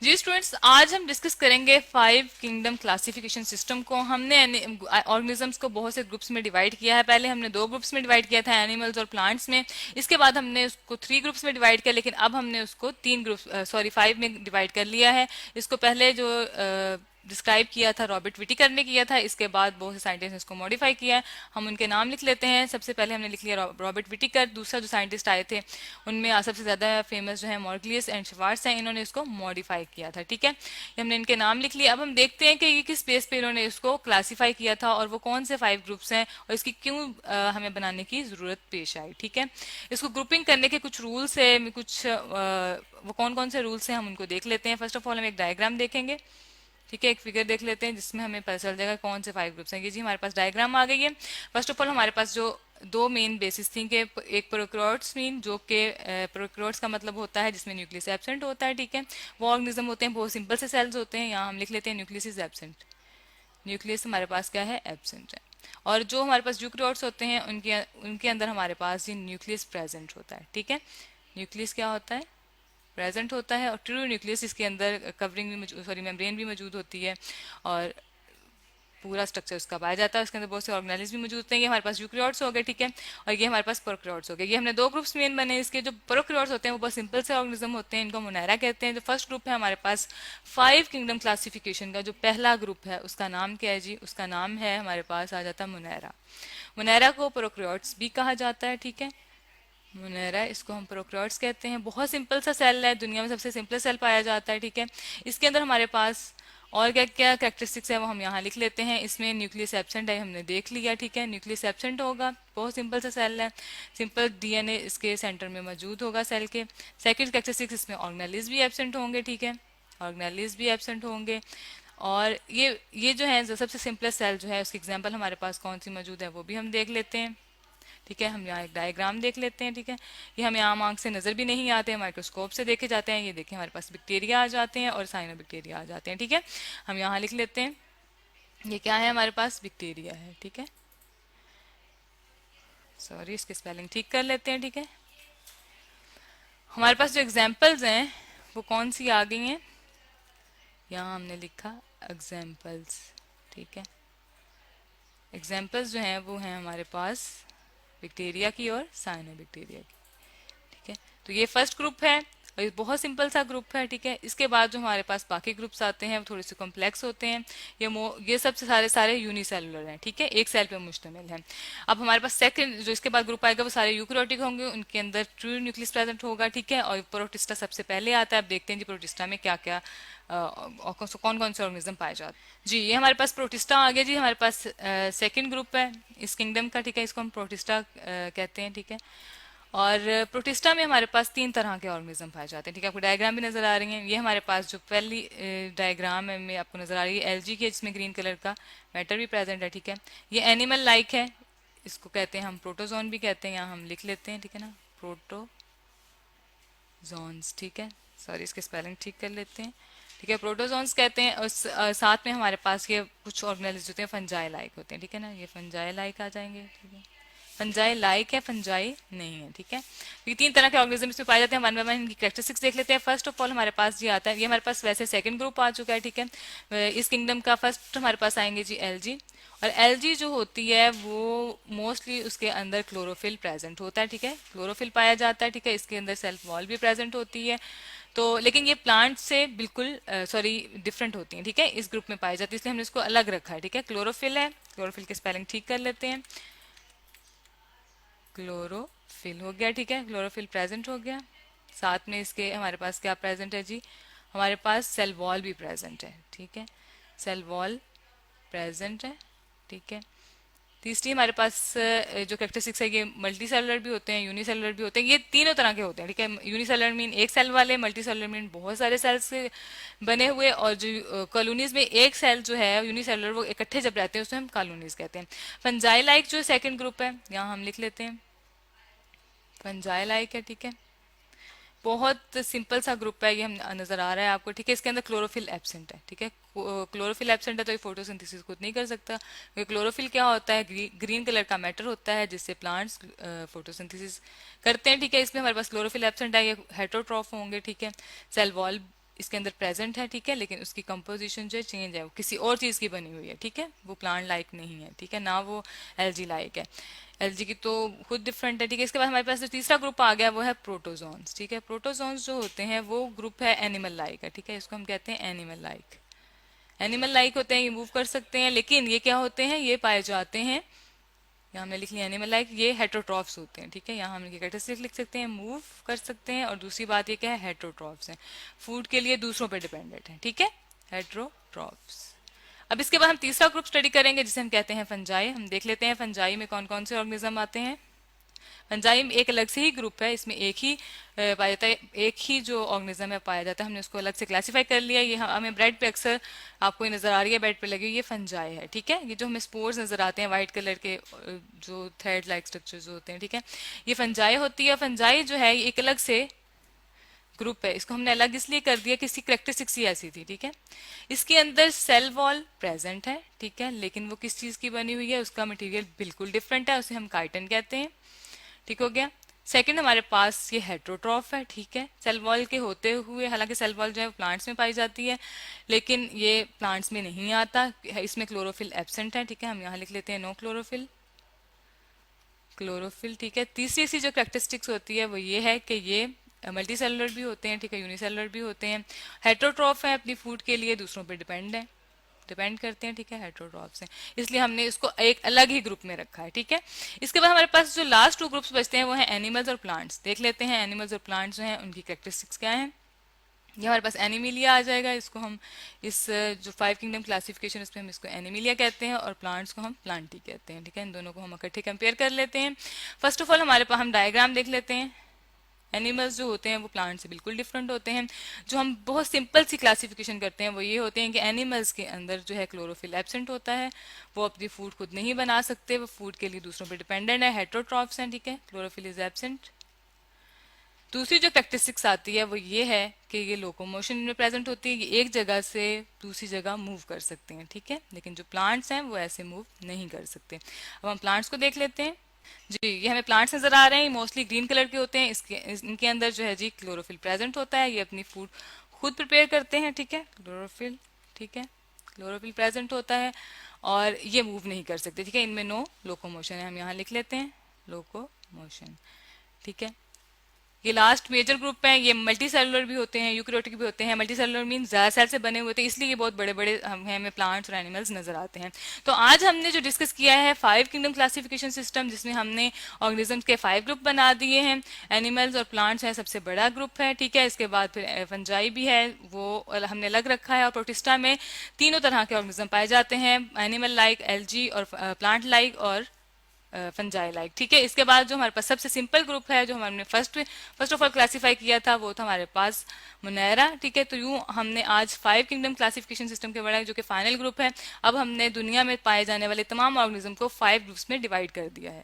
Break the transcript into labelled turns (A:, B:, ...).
A: जी students, आज हम discuss करेंगे 5 किंगडम क्लासिफिकेशन सिस्टम को। हमने ऑर्गेनिजम्स को बहुत से ग्रुप्स में डिवाइड किया है। पहले हमने 2 ग्रुप्स में डिवाइड किया था, एनिमल्स और प्लांट्स में। इसके बाद हमने उसको 3 ग्रुप्स में डिवाइड किया, लेकिन अब हमने उसको 5 में डिवाइड कर लिया है। इसको पहले जो डिस्क्राइब किया था रॉबर्ट विटिकर ने किया था, इसके बाद बहुत से साइंटिस्ट ने इसको मॉडिफाई किया है। हम उनके नाम लिख लेते हैं। सबसे पहले हमने लिख लिया रॉबर्ट विटिकर। दूसरा जो साइंटिस्ट आए थे उनमें सबसे ज्यादा फेमस जो है मॉर्गलियस एंड शिवार्ट्स हैं, इन्होंने इसको मॉडिफाई किया था। ठीक है, ये हमने इनके नाम लिख लिया। अब हम देखते हैं कि ये किस बेस पे इन्होंने इसको क्लासीफाई किया था और वो कौन से 5 ग्रुप्स हैं और इसकी क्यों हमें बनाने की जरूरत पेश आई। ठीक है, इसको ग्रुपिंग करने के कुछ रूल्स है, कुछ वो कौन कौन से रूल्स हैं हम उनको देख लेते हैं। फर्स्ट ऑफ ऑल हम एक डायग्राम देखेंगे। ठीक है, एक फिगर देख लेते हैं जिसमें हमें पता चल जाएगा कौन से 5 ग्रुप्स हैं। ये जी हमारे पास डायग्राम आ गई है। फर्स्ट ऑफ ऑल हमारे पास जो दो मेन बेसिस थी कि एक प्रोकैरियोट्स मीन, जो कि प्रोकैरियोट्स का मतलब होता है जिसमें न्यूक्लियस एब्सेंट होता है। ठीक है, वो ऑर्गेनिज्म होते हैं, बहुत सिंपल से सेल्स होते हैं। यहाँ हम लिख लेते हैं न्यूक्लियस इज एब्सेंट। न्यूक्लियस हमारे पास क्या है, एब्सेंट है। और जो हमारे पास यूकैरियोट्स होते हैं उनके उनके अंदर हमारे पास ये न्यूक्लियस प्रेजेंट होता है। ठीक है, न्यूक्लियस क्या होता है, प्रेजेंट होता है। और ट्रू न्यूक्लियस, इसके अंदर कवरिंग भी सॉरी मेम्ब्रेन भी मौजूद होती है और पूरा स्ट्रक्चर उसका पाया जाता है। उसके अंदर बहुत से ऑर्गेनेल्स भी मौजूद होते हैं। ये हमारे पास यूकैरियोट्स हो गए। ठीक है, और ये हमारे पास प्रोकैरियोट्स हो गए। ये हमने 2 ग्रुप्स मेन बने इसके। जो प्रोकैरियोट्स होते हैं वो बहुत सिंपल से ऑर्गेनिज्म होते हैं, इनको मोनेरा कहते हैं। जो फर्स्ट ग्रुप है हमारे पास 5 किंगडम क्लासिफिकेशन का, जो पहला ग्रुप है उसका नाम क्या है जी, उसका नाम है हमारे पास आ जाता है मोनेरा। मोनेरा को प्रोकैरियोट्स भी कहा जाता है। ठीक है, मोनेरा, इसको हम प्रोकैरियोट्स कहते हैं। बहुत सिंपल सा सेल है, दुनिया में सबसे सिंपल सेल पाया जाता है। ठीक है, इसके अंदर हमारे पास और क्या क्या कैरेक्टरिस्टिक्स है वो हम यहाँ लिख लेते हैं। इसमें न्यूक्लियस एब्सेंट है, हमने देख लिया। ठीक है, न्यूक्लियस एब्सेंट होगा, बहुत सिंपल सा सेल है। सिंपल डीएनए इसके सेंटर में मौजूद होगा सेल के। सेकंड कैरेक्टरिस्टिक्स, इसमें ऑर्गेनेल्स भी एब्सेंट होंगे। ठीक है, ऑर्गेनेल्स भी एब्सेंट होंगे। और ये जो है जो सबसे सिंपलेस्ट सेल जो है उसकी एग्जांपल हमारे पास कौन सी मौजूद है वो भी हम देख लेते हैं। ठीक है, हम यहाँ एक डायग्राम देख लेते हैं। ठीक है, ये हमें आम आंख से नजर भी नहीं आते हैं, माइक्रोस्कोप से देखे जाते हैं। ये देखिए हमारे पास बैक्टीरिया आ जाते हैं और साइनोबैक्टीरिया आ जाते हैं। ठीक है, हम यहाँ लिख लेते हैं, ये क्या है, हमारे पास बैक्टीरिया है। ठीक है, सॉरी इसकी स्पेलिंग ठीक कर लेते हैं। ठीक है, हमारे पास जो एग्जाम्पल्स हैं वो कौन सी आ गई हैं, यहाँ हमने लिखा एग्जाम्पल्स। ठीक है, एग्जाम्पल्स जो हैं वो हैं हमारे पास बैक्टीरिया की और साइनोबैक्टीरिया की। ठीक है, तो ये फर्स्ट ग्रुप है और ये बहुत सिंपल सा ग्रुप है। ठीक है, इसके बाद जो हमारे पास बाकी ग्रुप्स आते हैं वो थोड़े से कॉम्प्लेक्स होते हैं। ये सब सारे सारे यूनिसेलुलर हैं। ठीक है, एक सेल पे मुश्तमिल है। अब हमारे पास सेकंड जो इसके बाद ग्रुप आएगा वो सारे यूकैरियोटिक होंगे, उनके अंदर ट्रू न्यूक्लियस प्रेजेंट होगा। ठीक है, और प्रोटिस्टा सबसे पहले आता है। अब देखते हैं जी प्रोटिस्टा में क्या क्या कौन कौन से ऑर्गेनिज्म पाए जाते हैं। जी, ये हमारे पास प्रोटिस्टा आ गया जी, हमारे पास सेकंड ग्रुप है इस किंगडम का। ठीक है, इसको हम प्रोटिस्टा कहते हैं। ठीक है, और प्रोटिस्टा में हमारे पास 3 तरह के ऑर्गेनिज्म पाए जाते हैं। ठीक है, आपको डायग्राम भी नजर आ रही है। ये हमारे पास जो पहली डायग्राम है में आपको नजर आ रही है एलजी की, जिसमें ग्रीन कलर का मैटर भी प्रेजेंट है। ठीक है, ये एनिमल लाइक है, इसको कहते हैं हम प्रोटोजोन भी कहते हैं, यहाँ हम लिख लेते हैं। ठीक है ना, प्रोटोजोन्स। ठीक है, सॉरी इसके स्पेलिंग ठीक कर लेते हैं। ठीक है, प्रोटोजोन्स कहते हैं। और साथ में हमारे पास ये कुछ ऑर्गेनिज्म होते हैं फंजाई लाइक होते हैं। ठीक है ना, ये फंजाई लाइक आ जाएंगे। ठीक है, फंजाई लाइक है, फंजाई नहीं है। ठीक है, ये 3 तरह के ऑर्गेनिज्म इसमें पाए जाते हैं। वन बाय वन इनकी कैरेक्टरिस्टिक्स देख लेते हैं। फर्स्ट ऑफ ऑल हमारे पास जी आता है, ये हमारे पास वैसे सेकंड ग्रुप आ चुका है। ठीक है, इस किंगडम का फर्स्ट हमारे पास आएंगे जी एलजी। और एलजी जो होती है वो मोस्टली उसके अंदर क्लोरोफिल प्रेजेंट होता है। ठीक है, क्लोरोफिल पाया जाता है। ठीक है, इसके अंदर सेल्फ वॉल भी प्रेजेंट होती है। तो लेकिन ये प्लांट से बिल्कुल सॉरी डिफरेंट होती है। ठीक है, इस ग्रुप में पाई जाती है, इसलिए हमने इसको अलग रखा है। ठीक है, क्लोरोफिल है, क्लोरोफिल की स्पेलिंग ठीक कर लेते हैं। क्लोरोफिल हो गया। ठीक है, क्लोरोफिल प्रेजेंट हो गया। साथ में इसके हमारे पास क्या प्रेजेंट है जी, हमारे पास सेल वॉल भी प्रेजेंट है। ठीक है, सेल वॉल प्रेजेंट है। ठीक है, तीसरी हमारे पास जो कैरेक्टरिस्टिक्स है, ये मल्टी सेलुलर भी होते हैं, यूनिसेलुलर भी होते हैं। ये तीनों तरह के होते हैं। ठीक है, यूनिसेलुलर मीन एक सेल वाले, मल्टी सेलुलर मीन बहुत सारे सेल्स से बने हुए, और जो कॉलोनीज में एक सेल जो है यूनिसेलुलर वो इकट्ठे जब रहते हैं उसमें हम कॉलोनीज कहते हैं। फंजाई लाइक जो सेकंड ग्रुप है यहाँ हम लिख लेते हैं, फंजाई लाइक है। ठीक है, बहुत सिंपल सा ग्रुप है, ये हम नजर आ रहा है आपको। ठीक है, इसके अंदर क्लोरोफिल एब्सेंट है। ठीक है, क्लोरोफिल एब्सेंट है तो ये फोटोसिंथेसिस खुद नहीं कर सकता, क्योंकि क्लोरोफिल क्या होता है, ग्रीन कलर का मैटर होता है जिससे प्लांट्स फोटोसिंथेसिस करते हैं। ठीक है, इसमें हमारे पास क्लोरोफिल एब्सेंट है, ये हेटरोट्रॉफ होंगे। ठीक है, सेल वॉल इसके अंदर प्रेजेंट है, ठीक है, लेकिन उसकी कंपोजिशन जो है चेंज है, वो किसी और चीज की बनी हुई है, ठीक है, वो प्लांट लाइक नहीं है, ठीक है, ना वो एलजी लाइक है। एलजी की तो खुद डिफरेंट है, ठीक है। इसके बाद हमारे पास जो तीसरा ग्रुप आ गया वो है प्रोटोजोन्स, ठीक है। प्रोटोजोन्स जो होते हैं वो ग्रुप है एनिमल लाइक है, ठीक है, इसको हम कहते हैं एनिमल लाइक। एनिमल लाइक होते हैं, ये मूव कर सकते हैं, लेकिन ये क्या होते हैं, ये पाए जाते हैं, यहाँ हमने लिख लिया एनिमल लाइक, ये हेट्रोट्रॉफ्स होते हैं, ठीक है। यहाँ हम इनकी कैरेक्टरिस्टिक लिख सकते हैं, मूव कर सकते हैं, और दूसरी बात ये क्या है, हेट्रोट्रॉफ्स हैं, फूड के लिए दूसरों पर डिपेंडेंट है, ठीक है, हेट्रोट्रॉफ्स। अब इसके बाद हम तीसरा ग्रुप स्टडी करेंगे जिसे हम कहते हैं फंजाई। हम देख लेते हैं फंजाई में कौन कौन से ऑर्गेनिज्म आते हैं। फंजाई एक अलग से ही ग्रुप है, इसमें एक ही पाया जाता है, एक ही जो ऑर्गेनिज्म है पाया जाता है, हमने उसको अलग से क्लासीफाई कर लिया। ये हमें ब्रेड पे अक्सर आपको ये नजर आ रही है, बेड पे लगी हुई, ये फंजाई है, ठीक है। ये जो हमें स्पोर्स नजर आते हैं व्हाइट कलर के, जो थ्रेड लाइक स्ट्रक्चर होते हैं, ठीक है, ये फंजाई होती है। फंजाई जो है ये एक अलग से ग्रुप है, इसको हमने अलग इसलिए कर दिया कि इसकी करेक्टरिस्टिक्स ही ऐसी थी, ठीक है। इसके अंदर सेल वॉल प्रेजेंट है, ठीक है, लेकिन वो किस चीज की बनी हुई है, उसका मटेरियल बिल्कुल डिफरेंट है, उसे हम काइटन कहते हैं, ठीक हो गया। सेकंड हमारे पास ये हेट्रोट्रॉफ है, ठीक है, सेल वॉल के होते हुए, हालांकि सेल वॉल जो है प्लांट्स में पाई जाती है, लेकिन ये प्लांट्स में नहीं आता, इसमें क्लोरोफिल एब्सेंट है, ठीक है, हम यहाँ लिख लेते हैं नो क्लोरोफिल, क्लोरोफिल, ठीक है। तीसरी सी जो कैरेक्टरिस्टिक्स होती है वो ये है कि ये मल्टी सेलुलर भी होते हैं, ठीक है, यूनिसेलुलर भी होते हैं, हेट्रोट्रॉफ है, अपनी फूड के लिए दूसरों पर डिपेंड करते हैं, ठीक है, हेट्रोट्रॉफ्स हैं, इसलिए हमने इसको एक अलग ही ग्रुप में रखा है, ठीक है। इसके बाद हमारे पास जो लास्ट टू ग्रुप्स बचते हैं वो है एनिमल्स और प्लांट्स। देख लेते हैं एनिमल्स और प्लांट्स जो हैं उनकी कैरेक्टरिस्टिक्स क्या हैं। ये हमारे पास एनिमिलिया आ जाएगा, इसको हम इस जो 5 किंगडम क्लासिफिकेशन इसमें हम इसको एनिमिलिया कहते हैं, और प्लांट्स को हम प्लांटी कहते हैं, ठीक है। इन दोनों को हम इकट्ठे कंपेयर कर लेते हैं। फर्स्ट ऑफ ऑल हमारे पास हम डायग्राम देख लेते हैं। एनिमल्स जो होते हैं वो प्लांट से बिल्कुल डिफरेंट होते हैं। जो हम बहुत सिंपल सी क्लासिफिकेशन करते हैं वो ये होते हैं कि एनिमल्स के अंदर जो है क्लोरोफिल एब्सेंट होता है, वो अपनी फूड खुद नहीं बना सकते, वो फूड के लिए दूसरों पर डिपेंडेंट है, हेट्रोट्रॉफ्स हैं, ठीक है, क्लोरोफिल इज एब्सेंट। दूसरी जो कैरेक्टरिस्टिक्स आती है वो ये है कि ये लोकोमोशन में प्रेजेंट होती है, ये एक जगह से दूसरी जगह मूव कर सकते हैं, ठीक है, लेकिन जो प्लांट्स हैं वो ऐसे मूव नहीं कर सकते। अब हम प्लांट्स को देख लेते हैं। जी, ये हमें प्लांट्स नजर आ रहे हैं, मोस्टली ग्रीन कलर के होते हैं, इनके अंदर जो है जी क्लोरोफिल प्रेजेंट होता है, ये अपनी फूड खुद प्रिपेयर करते हैं, ठीक है, क्लोरोफिल, ठीक है, क्लोरोफिल प्रेजेंट होता है, और ये मूव नहीं कर सकते, ठीक है, इनमें नो लोकोमोशन है, हम यहाँ लिख लेते हैं लोकोमोशन, ठीक है। ये लास्ट मेजर ग्रुप है, ये मल्टी सेलुलर भी होते हैं, यूकैरियोटिक भी होते हैं। मल्टी सेलुलर मीन ज्यादा सेल से बने हुए होते हैं, इसलिए ये बहुत बड़े बड़े हमें प्लांट्स और एनिमल्स नजर आते हैं। तो आज हमने जो डिस्कस किया है 5 किंगडम क्लासिफिकेशन सिस्टम, जिसमें हमने ऑर्गेनिजम्स के 5 ग्रुप बना दिए हैं। एनिमल्स और प्लांट्स है सबसे बड़ा ग्रुप है, ठीक है। इसके बाद फिर फंजाई भी है, वो हमने अलग रखा है, और प्रोटिस्टा में तीनों तरह के ऑर्गेनिज्म पाए जाते हैं, एनिमल लाइक, एलजी, और प्लांट लाइक, और फंजाई लाइक, ठीक है। इसके बाद जो हमारे पास सबसे सिंपल ग्रुप है, जो हमने फर्स्ट ऑफ ऑल क्लासिफाई किया था, वो था हमारे पास मुनैरा, ठीक है। तो यूं हमने आज 5 किंगडम क्लासिफिकेशन सिस्टम के बारे में, जो कि फाइनल ग्रुप है, अब हमने दुनिया में पाए जाने वाले तमाम ऑर्गेनिज्म को 5 ग्रुप्स में डिवाइड कर दिया है।